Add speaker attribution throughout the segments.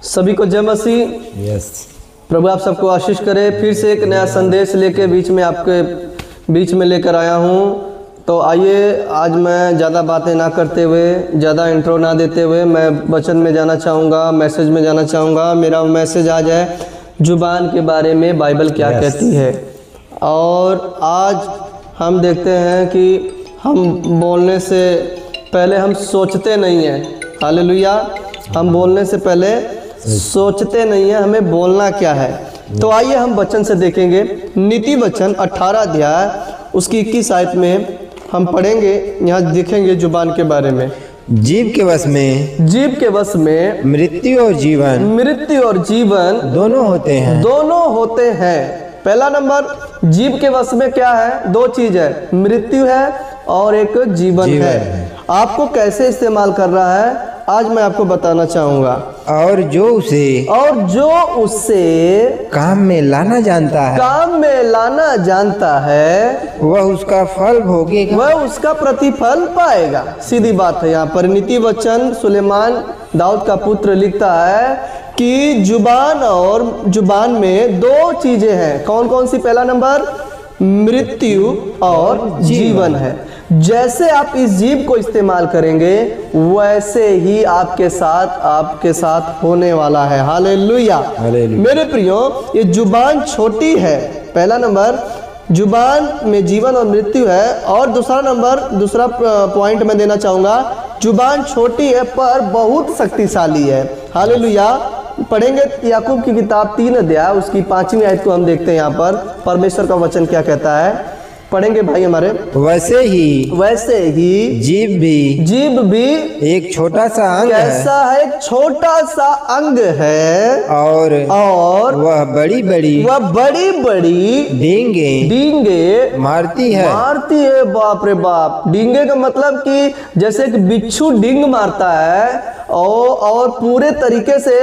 Speaker 1: सभी को जय मसीह।
Speaker 2: यस।
Speaker 1: प्रभु आप सबको आशीष करे। फिर से एक नया संदेश लेके बीच में आपके बीच में लेकर आया हूँ। तो आइए आज मैं ज़्यादा बातें ना करते हुए, ज़्यादा इंट्रो ना देते हुए मैं वचन में जाना चाहूँगा, मैसेज में जाना चाहूँगा। मेरा मैसेज आज है जुबान के बारे में बाइबल क्या कहती है। और आज हम देखते हैं कि हम बोलने से पहले हम सोचते नहीं हैं। हालेलुया। हम बोलने से पहले सोचते नहीं हैं हमें बोलना क्या है। तो आइए हम वचन से देखेंगे। नीति वचन 18 अध्याय उसकी 21 आयत में हम पढ़ेंगे। यहाँ देखेंगे जुबान के बारे में।
Speaker 2: जीभ के वश में,
Speaker 1: जीभ के वश में
Speaker 2: मृत्यु और जीवन,
Speaker 1: मृत्यु और जीवन
Speaker 2: दोनों होते हैं।
Speaker 1: दोनों होते हैं। पहला नंबर, जीभ के वश में क्या है? दो चीज है, मृत्यु है और एक जीवन है। आपको कैसे इस्तेमाल कर रहा है आज मैं आपको बताना चाहूंगा।
Speaker 2: और जो उसे काम में लाना जानता है,
Speaker 1: काम में लाना जानता है,
Speaker 2: वह उसका फल भोगेगा,
Speaker 1: वह उसका प्रतिफल पाएगा। सीधी बात है। यहाँ पर नीति वचन सुलेमान दाऊद का पुत्र लिखता है कि जुबान और जुबान में दो चीजें हैं। कौन कौन सी? पहला नंबर मृत्यु और जीवन है। जैसे आप इस जीभ को इस्तेमाल करेंगे वैसे ही आपके साथ होने वाला है। हालेलुया। मेरे प्रियो, ये जुबान छोटी है। पहला नंबर जुबान में जीवन और मृत्यु है। और दूसरा पॉइंट मैं देना चाहूंगा, जुबान छोटी है पर बहुत शक्तिशाली है। हालेलुया। पढ़ेंगे याकूब की किताब 3 अध्याय उसकी 5वीं आयत को हम देखते हैं। यहाँ पर परमेश्वर का वचन क्या कहता है, पढ़ेंगे भाई हमारे।
Speaker 2: वैसे ही जीभ भी एक छोटा सा अंग है।
Speaker 1: कैसा है? एक छोटा सा अंग है। और
Speaker 2: वह बड़ी बड़ी डींगे मारती है।
Speaker 1: बाप रे बाप। डींगे का मतलब कि जैसे एक बिच्छू डींग मारता है और पूरे तरीके से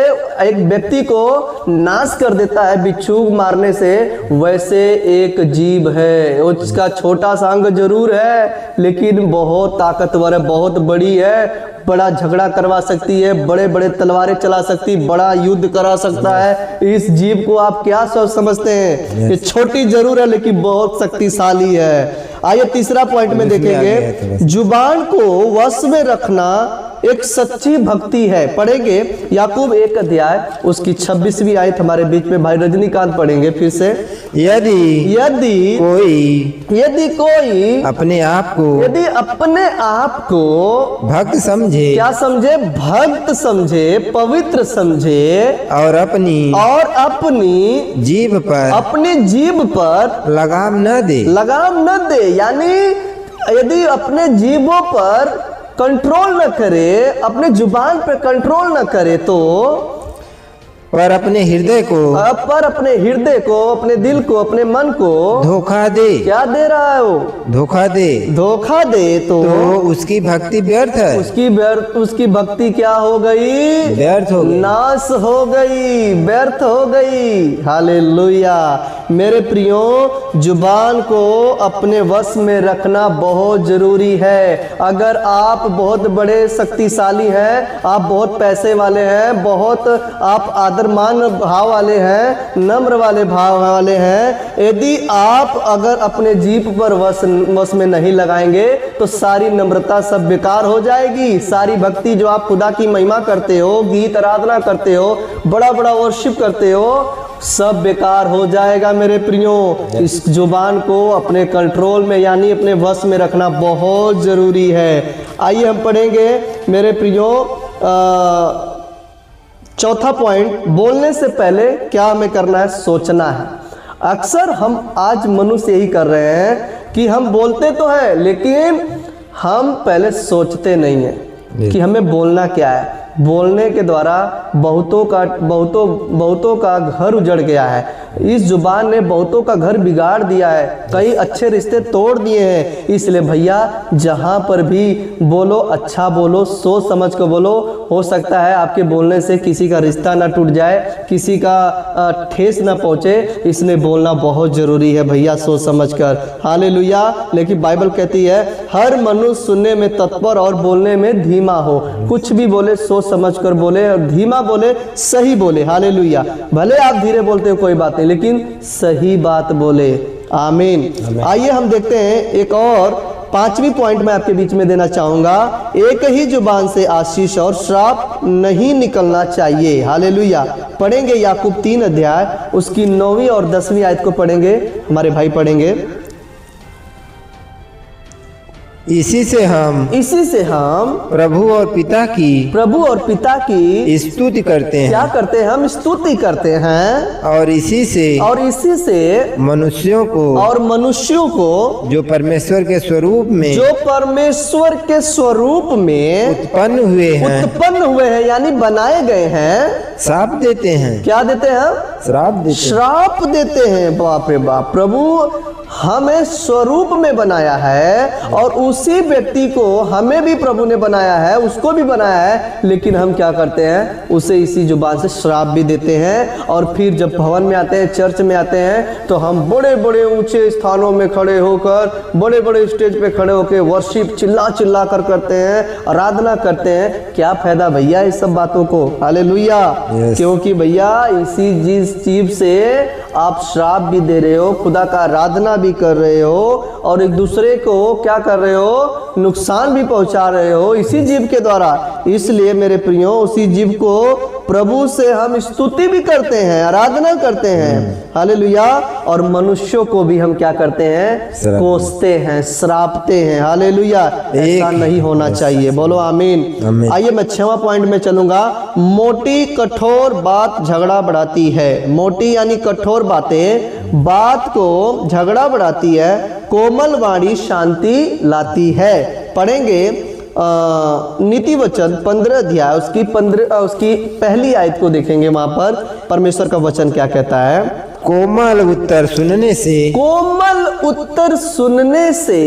Speaker 1: एक व्यक्ति को नाश कर देता है बिच्छू मारने से, वैसे एक जीभ है। उसका छोटा सा अंग जरूर है लेकिन बहुत ताकतवर है, बहुत बड़ी है। बड़ा झगड़ा करवा सकती है, बड़े बड़े तलवारें चला सकती, बड़ा युद्ध करा सकता है। इस जीभ को आप क्या समझते हैं? ये छोटी जरूर है लेकिन बहुत शक्तिशाली है। आइए तीसरा पॉइंट में देखेंगे। जुबान को वश में रखना एक सच्ची भक्ति है। पढ़ेंगे याकूब 1 अध्याय उसकी 26वीं आयत हमारे बीच में भाई रजनीकांत पढ़ेंगे फिर से। यदि कोई अपने आप को
Speaker 2: भक्त समझे,
Speaker 1: क्या समझे? भक्त समझे, पवित्र समझे और अपनी
Speaker 2: जीभ
Speaker 1: पर
Speaker 2: लगाम न दे। यानी
Speaker 1: यदि अपने जीभों पर कंट्रोल न करे, अपने जुबान पर कंट्रोल न करे तो
Speaker 2: पर अपने हृदय को, अपने दिल को, अपने मन को धोखा दे। क्या दे रहा है वो? धोखा दे तो उसकी भक्ति व्यर्थ है।
Speaker 1: उसकी भक्ति क्या हो गई?
Speaker 2: व्यर्थ हो गई,
Speaker 1: नाश हो गई, व्यर्थ हो गई। हालेलुया। मेरे प्रियो, जुबान को अपने वश में रखना बहुत जरूरी है। अगर आप बहुत बड़े शक्तिशाली हैं, आप बहुत पैसे वाले हैं, बहुत आप आदरमान भाव वाले हैं, नम्र वाले भाव वाले हैं, यदि आप अगर अपने जीभ पर वश में नहीं लगाएंगे तो सारी नम्रता सब बेकार हो जाएगी। सारी भक्ति जो आप खुदा की महिमा करते हो, गीत आराधना करते हो, बड़ा बड़ा वर्शिप करते हो, सब बेकार हो जाएगा। मेरे प्रियो, इस जुबान को अपने कंट्रोल में यानी अपने वश में रखना बहुत जरूरी है। आइए हम पढ़ेंगे मेरे प्रियो चौथा पॉइंट। बोलने से पहले क्या हमें करना है? सोचना है। अक्सर हम आज मनुष्य यही कर रहे हैं कि हम बोलते तो हैं लेकिन हम पहले सोचते नहीं हैं कि हमें बोलना क्या है। बोलने के द्वारा बहुतों का घर उजड़ गया है। इस जुबान ने बहुतों का घर बिगाड़ दिया है, कई अच्छे रिश्ते तोड़ दिए हैं। इसलिए भैया जहाँ पर भी बोलो अच्छा बोलो, सोच समझ कर बोलो। हो सकता है आपके बोलने से किसी का रिश्ता ना टूट जाए, किसी का ठेस ना पहुँचे, इसलिए बोलना बहुत ज़रूरी है भैया, सोच समझ कर। हालेलुया। लेकिन बाइबल कहती है हर मनुष्य सुनने में तत्पर और बोलने में धीमा हो। कुछ भी बोले सोच सोच समझ कर बोले और धीमा बोले, सही बोले। हालेलुया। भले आप धीरे बोलते हो कोई बात नहीं, लेकिन सही बात बोले। आमीन। आइए हम देखते हैं एक और 5वीं पॉइंट मैं आपके बीच में देना चाहूंगा। एक ही जुबान से आशीष और श्राप नहीं निकलना चाहिए। हालेलुया। पढ़ेंगे याकूब 3 अध्याय उसकी 9वीं और 10वीं आयत को पढ़ेंगे, हमारे भाई पढ़ेंगे।
Speaker 2: इसी से हम प्रभु और पिता की स्तुति करते हैं।
Speaker 1: क्या करते हैं? हम स्तुति करते हैं।
Speaker 2: और इसी से मनुष्यों को जो परमेश्वर के स्वरूप में उत्पन्न हुए हैं यानी बनाए गए हैं,
Speaker 1: श्राप देते हैं। क्या देते हैं? श्राप देते हैं। बाप रे बाप। प्रभु हमें स्वरूप में बनाया है और उसी व्यक्ति को हमें भी प्रभु ने बनाया है, उसको भी बनाया है, लेकिन हम क्या करते हैं? उसे इसी जुबान से श्राप भी देते हैं। और फिर जब भवन में आते हैं, चर्च में आते हैं, तो हम बड़े बड़े ऊंचे स्थानों में खड़े होकर, बड़े बड़े स्टेज पे खड़े होकर वर्शिप चिल्ला चिल्ला कर करते हैं, आराधना करते हैं। क्या फायदा भैया इस सब बातों को? हालेलुया। क्योंकि भैया इसी चीज से आप श्राप भी दे रहे हो, खुदा का आराधना भी कर रहे हो और एक दूसरे को क्या कर रहे हो? नुकसान भी पहुंचा रहे हो इसी जीव के द्वारा। इसलिए मेरे प्रियो, उसी जीव को प्रभु से हम स्तुति भी करते हैं, आराधना करते हैं। हालेलुया। और मनुष्यों को भी हम क्या करते हैं? कोसते हैं, श्रापते हैं। हालेलुया। ऐसा नहीं होना चाहिए। बोलो आमीन। आइए मैं 6वां पॉइंट में चलूंगा। मोटी कठोर बात झगड़ा बढ़ाती है। मोटी यानी कठोर बातें बात को झगड़ा बढ़ाती है, कोमल वाणी शांति लाती है। पढ़ेंगे नीति वचन 15 अध्याय उसकी पहली आयत को देखेंगे। वहां पर परमेश्वर का वचन क्या कहता है?
Speaker 2: कोमल उत्तर सुनने से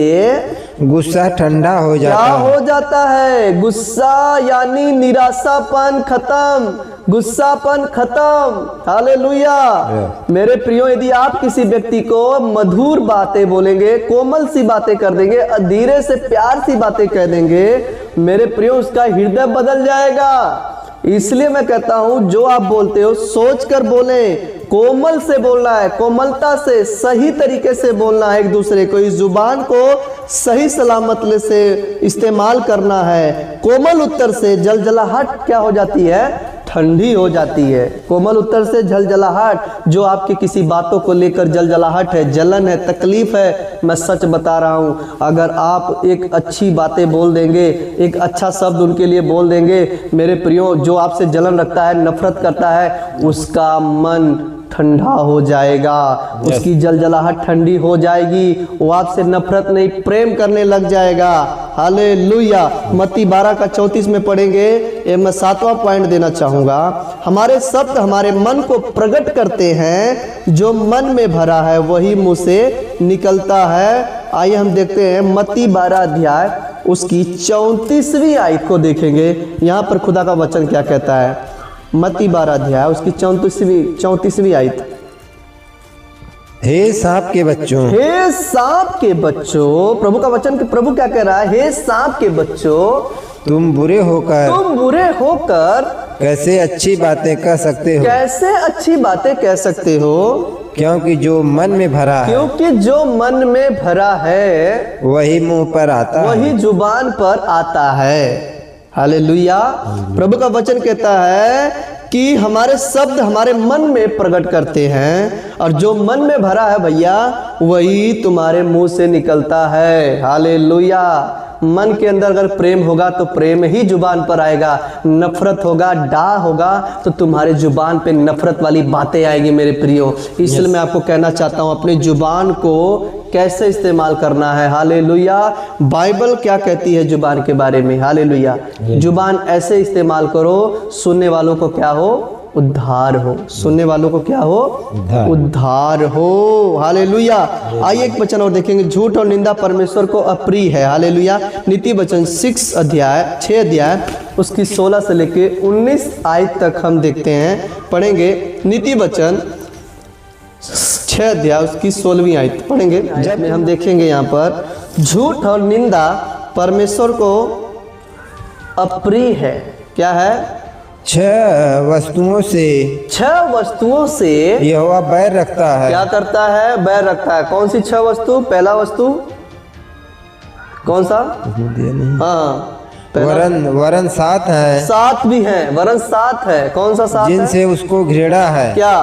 Speaker 2: गुस्सा ठंडा हो जाता है।
Speaker 1: क्या हो जाता है? गुस्सा यानी निराशापन खत्म। हालेलुया। मेरे प्रियो, यदि आप किसी व्यक्ति को मधुर बातें बोलेंगे, कोमल सी बातें कर देंगे, धीरे से प्यार सी बातें कह देंगे, मेरे प्रियो उसका हृदय बदल जाएगा। इसलिए मैं कहता हूं, जो आप बोलते हो सोच कर बोलें, कोमल से बोलना है, कोमलता से, सही तरीके से बोलना है एक दूसरे को। इस जुबान को सही सलामत से इस्तेमाल करना है। कोमल उत्तर से जलजलाहट क्या हो जाती है? ठंडी हो जाती है। कोमल उत्तर से जलजलाहट, जो आपके किसी बातों को लेकर जलजलाहट है, जलन है, तकलीफ है, मैं सच बता रहा हूं, अगर आप एक अच्छी बातें बोल देंगे, एक अच्छा शब्द उनके लिए बोल देंगे, मेरे प्रियो, जो आपसे जलन रखता है, नफरत करता है, उसका मन ठंडा हो जाएगा, उसकी जलजलाहट ठंडी हो जाएगी, वो आपसे नफरत नहीं प्रेम करने लग जाएगा। हालेलुया। मत्ती 12 का 34 में पढ़ेंगे। ये मैं 7वां पॉइंट देना चाहूंगा। हमारे शब्द हमारे मन को प्रकट करते हैं, जो मन में भरा है वही मुंह से निकलता है। आइए हम देखते हैं मत्ती 12 अध्याय उसकी 34वीं आयत को देखेंगे। यहाँ पर खुदा का वचन क्या कहता है? मत्ती 12 अध्याय उसकी 34वीं आयत।
Speaker 2: हे सांप के बच्चों, प्रभु का वचन, प्रभु क्या कह रहा है? हे सांप के बच्चों,
Speaker 1: तुम बुरे होकर
Speaker 2: कैसे अच्छी बातें कह सकते हो? क्योंकि जो मन में भरा है वही मुंह पर आता है,
Speaker 1: वही जुबान पर आता है। हालेलुया। प्रभु का वचन कहता है कि हमारे शब्द हमारे मन में प्रकट करते हैं, और जो मन में भरा है भैया वही तुम्हारे मुंह से निकलता है। हालेलुया। मन के अंदर अगर प्रेम होगा तो प्रेम ही जुबान पर आएगा, नफरत होगा, डाह होगा तो तुम्हारे जुबान पे नफरत वाली बातें आएगी मेरे प्रियो। इसलिए मैं आपको कहना चाहता हूं, अपनी जुबान को कैसे इस्तेमाल करना है। हालेलुया। बाइबल क्या कहती है जुबान के बारे में? हालेलुया। जुबान ऐसे इस्तेमाल करो, सुनने वालों को क्या हो? उद्धार हो। सुनने वालों को क्या हो? उद्धार हो। हालेलुया। आइए एक वचन और देखेंगे। झूठ और निंदा परमेश्वर को अप्रिय है। हालेलुया। नीति वचन 6 अध्याय उसकी 16 से लेके 19 आयत तक हम देखते हैं, पढ़ेंगे। नीति वचन 6 अध्याय उसकी 16वीं आयत पढ़ेंगे। जब हम देखेंगे यहाँ पर झूठ और निंदा परमेश्वर को अप्रिय है। क्या है?
Speaker 2: 6 वस्तुओं से
Speaker 1: 6 वस्तुओं से
Speaker 2: यहोवा बैर रखता है।
Speaker 1: क्या करता है? बैर रखता है। कौन सी 6 वस्तु? पहला वस्तु कौन सा?
Speaker 2: दिया नहीं।
Speaker 1: हाँ,
Speaker 2: वरन 7 है।
Speaker 1: 7 भी है, वरन 7 है। कौन सा 7 है?
Speaker 2: जिनसे उसको घृणा है।
Speaker 1: क्या?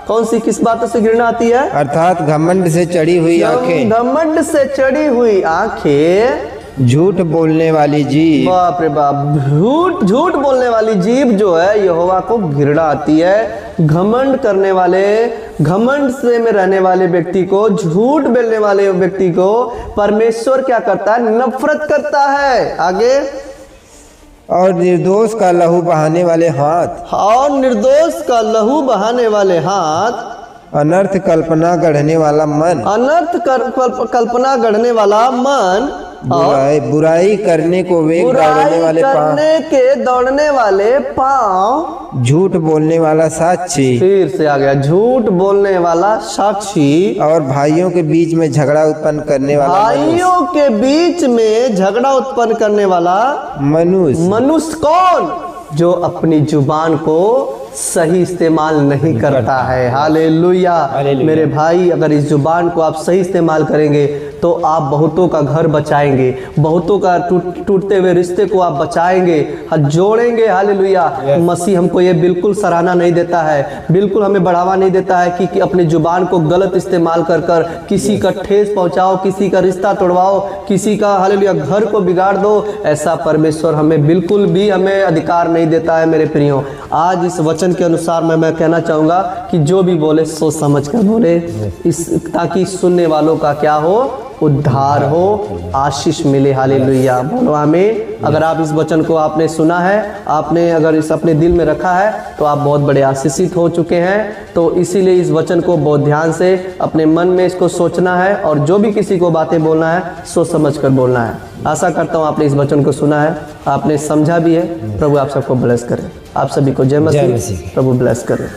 Speaker 1: कौन सी, किस बातों से घृणा आती है?
Speaker 2: अर्थात घमंड से चढ़ी हुई आंखें,
Speaker 1: घमंड से चढ़ी हुई आंखें,
Speaker 2: झूठ बोलने वाली जीभ।
Speaker 1: बाप रे बाप, झूठ बोलने वाली जीभ जो है यहोवा को घृणा आती है। घमंड करने वाले, घमंड से में रहने वाले व्यक्ति को, झूठ बोलने वाले व्यक्ति को परमेश्वर क्या करता है? नफरत करता है। आगे,
Speaker 2: और निर्दोष का लहू बहाने वाले हाथ,
Speaker 1: और निर्दोष का लहू बहाने वाले हाथ,
Speaker 2: अनर्थ कल्पना गढ़ने वाला मन,
Speaker 1: अनर्थ कल्पना गढ़ने वाला मन,
Speaker 2: बुराई करने को वेग दौड़ने वाले पांव,
Speaker 1: करने के दौड़ने वाले पांव,
Speaker 2: झूठ बोलने वाला साक्षी,
Speaker 1: फिर से आ गया, झूठ बोलने वाला साक्षी,
Speaker 2: और भाइयों के बीच में झगड़ा उत्पन्न करने वाला,
Speaker 1: भाइयों के बीच में झगड़ा उत्पन्न करने वाला मनुष्य। मनुष्य कौन? जो अपनी जुबान को सही इस्तेमाल नहीं करता है। हालेलुया। मेरे भाई, अगर इस जुबान को आप सही इस्तेमाल करेंगे तो आप बहुतों का घर बचाएंगे, बहुतों का टूटते हुए रिश्ते को आप बचाएंगे, हाथ जोड़ेंगे। हालेलुया। मसीह हमको ये बिल्कुल सराहना नहीं देता है, बिल्कुल हमें बढ़ावा नहीं देता है कि अपनी जुबान को गलत इस्तेमाल कर कर किसी का ठेस पहुंचाओ, किसी का रिश्ता तोड़वाओ, किसी का हालेलुया घर को बिगाड़ दो। ऐसा परमेश्वर हमें बिल्कुल भी हमें अधिकार नहीं देता है। मेरे प्रियो, आज इस वचन के अनुसार मैं कहना चाहूंगा कि जो भी बोले सोच समझ कर बोले, ताकि सुनने वालों का क्या हो? उद्धार हो, आशीष मिले। हालेलुया। बोलो आमीन। अगर आप इस वचन को आपने सुना है, आपने अगर इस अपने दिल में रखा है, तो आप बहुत बड़े आशीषित हो चुके हैं। तो इसीलिए इस वचन को बहुत ध्यान से अपने मन में इसको सोचना है, और जो भी किसी को बातें बोलना है सोच समझ कर बोलना है। आशा करता हूँ आपने इस वचन को सुना है, आपने समझा भी है। प्रभु आप सबको ब्लेस करे। आप सभी को जय मसीह। प्रभु ब्लेस करे।